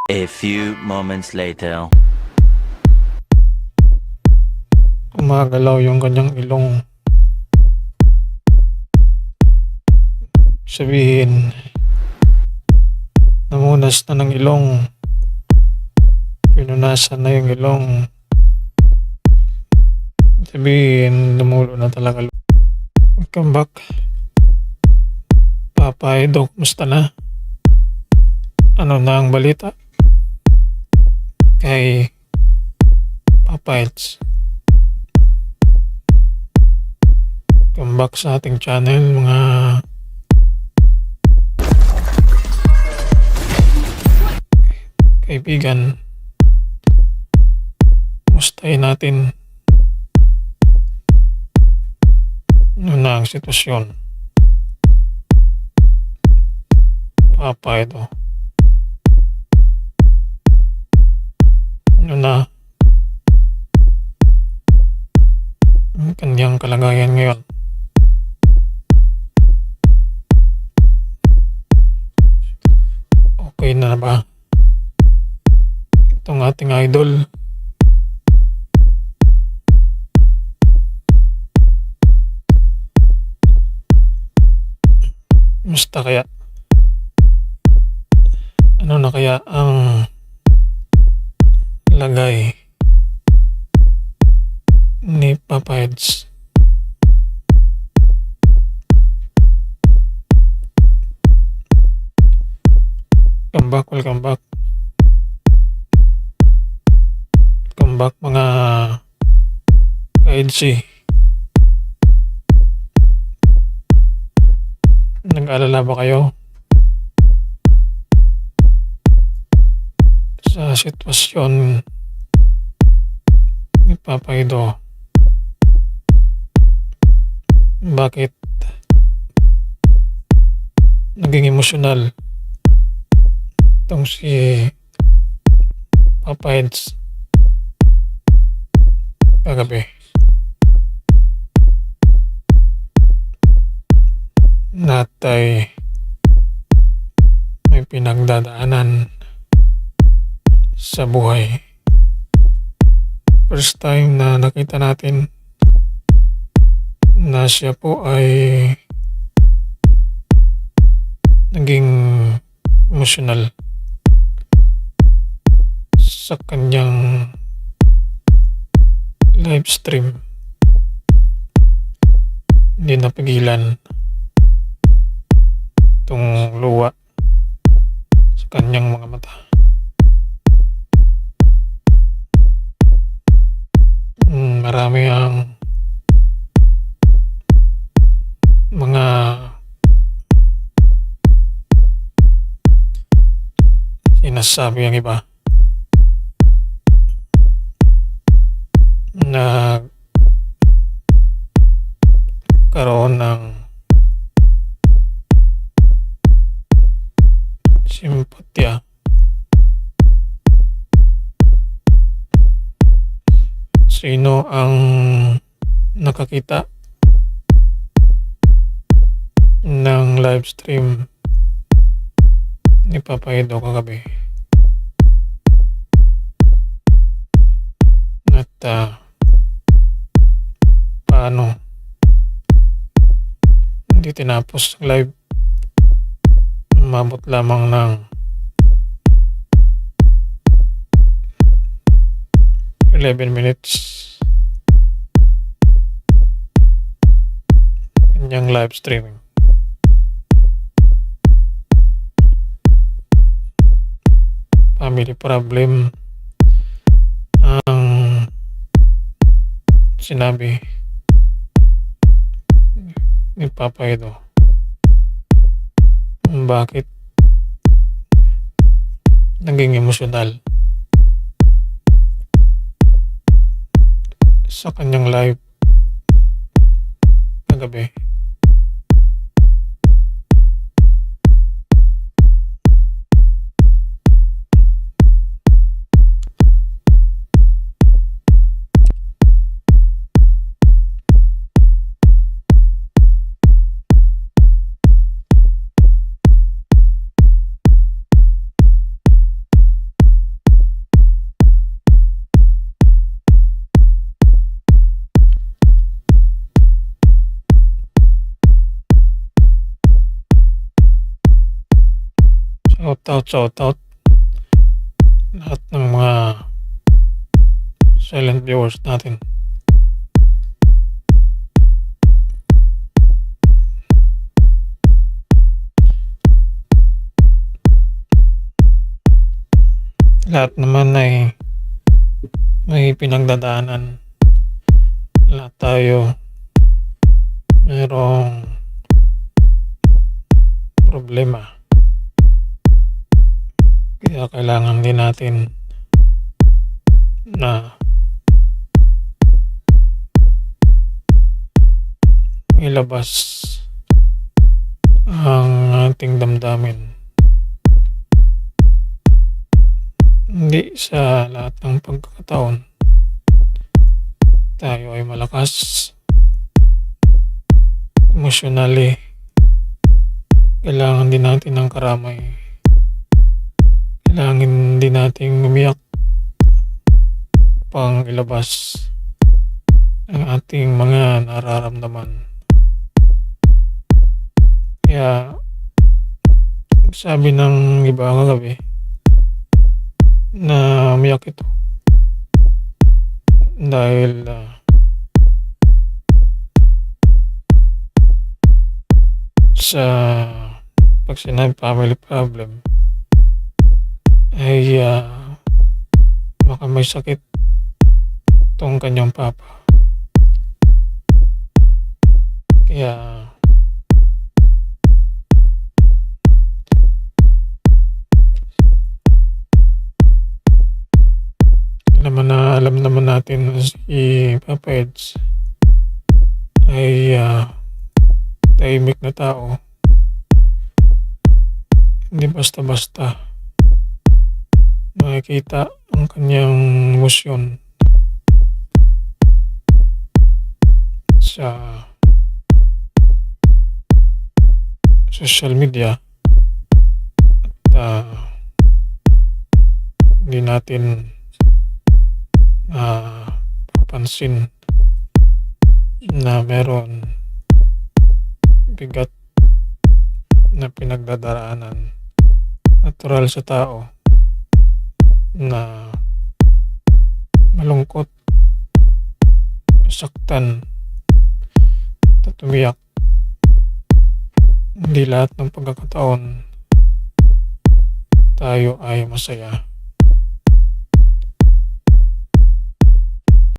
A few moments later. Gumagalaw yung kanyang ilong. Sabihin, namunas na ng ilong. Pinunasan na yung ilong. Sabihin, lumulo na talaga. Welcome back. Papa Edo, kumusta na? Ano na ang balita? Kay Papa Eds. Welcome back sa ating channel, mga kaibigan. Mustahin natin ano na ang sitwasyon. Papa ito. Ano na ang kanyang kalagayan ngayon. Okay na ba itong ating idol? Musta kaya? Ano na kaya ang lagay ni Papa Eds? Welcome back. Welcome back mga ka-EDC. Nag-aalala ba kayo sa sitwasyon ni Papa Edo? Bakit naging emosyonal itong si Papa Eds kagabi? Natay may pinagdadaanan sa buhay. First time na nakita natin na siya po ay naging emotional sa kanyang live stream. Hindi napigilan itong luwa sa kanyang mga mata. Marami ang mga sinasabi ang iba na karoon ng simpatya sino ang nakakita ng live stream ni Papa Edo kagabi at paano hindi tinapos ang live. Umabot lamang ng 11 minutes kanyang live streaming. Family problem ang sinabi ni Papa Edo. Bakit naging emosyonal sa kanyang live kagabi? Shout out. Lahat ng mga silent viewers natin. Lahat naman ay may pinagdadaanan. Lahat tayo mayroong problema. Kaya kailangan din natin na ilabas ang ating damdamin. Hindi sa lahat ng pagkakataon tayo ay malakas emotionally. Kailangan din natin ng karamay. Kailangan din natin umiyak pang ilabas ang ating mga nararamdaman. Kaya sabi ng iba kagabi na umiyak ito dahil sa pag sinabi family problem ay baka may sakit tong kanyang papa. Kaya alam naman natin na si Papa Eds ay tahimik na tao. Hindi basta-basta makikita ang kanyang emosyon sa social media at hindi natin papansin na meron bigat na pinagdadaraanan. Natural sa tao na malungkot, saktan, at umiyak. Hindi lahat ng pagkakataon tayo ay masaya.